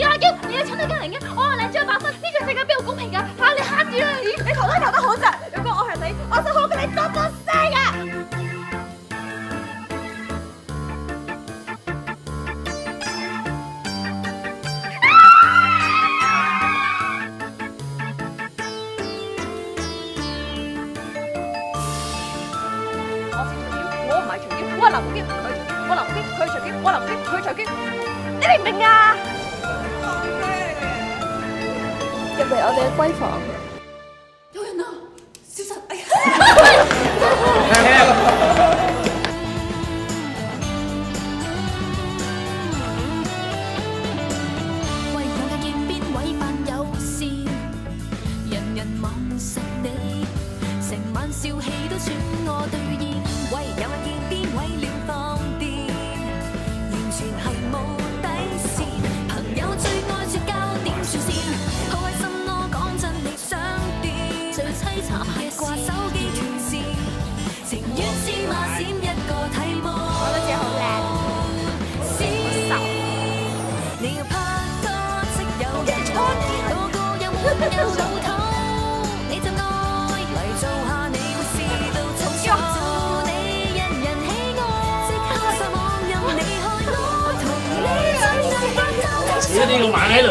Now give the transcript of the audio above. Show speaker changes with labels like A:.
A: 阿嬌，你係蠢到驚人嘅，我係靚咗100分，呢個世界邊有公平㗎？嚇你慳住啦你投得好咋？如果我係你，我就好過你多多聲啊！我唔係隨機，我係林寶堅，我林寶堅，佢隨機，我林寶堅，佢隨機，你明唔明啊？入嚟我哋嘅閨房，有人啊！小陳，哎呀！
B: 為我嘅見邊位扮友善，人人望實你，成晚笑氣都算我兌現。喂，有眼見邊位亂放電，完全係冇底線。朋友最愛説交點算線，好開心咯，講真你想點？最凄慘係掛手機斷線，情願芝麻閃一個睇波。我覺得自己好靚。你要拍拖識有人個個有冇有老土，你就愛嚟做下你會試到臭臭。
C: 你一定要買喺度。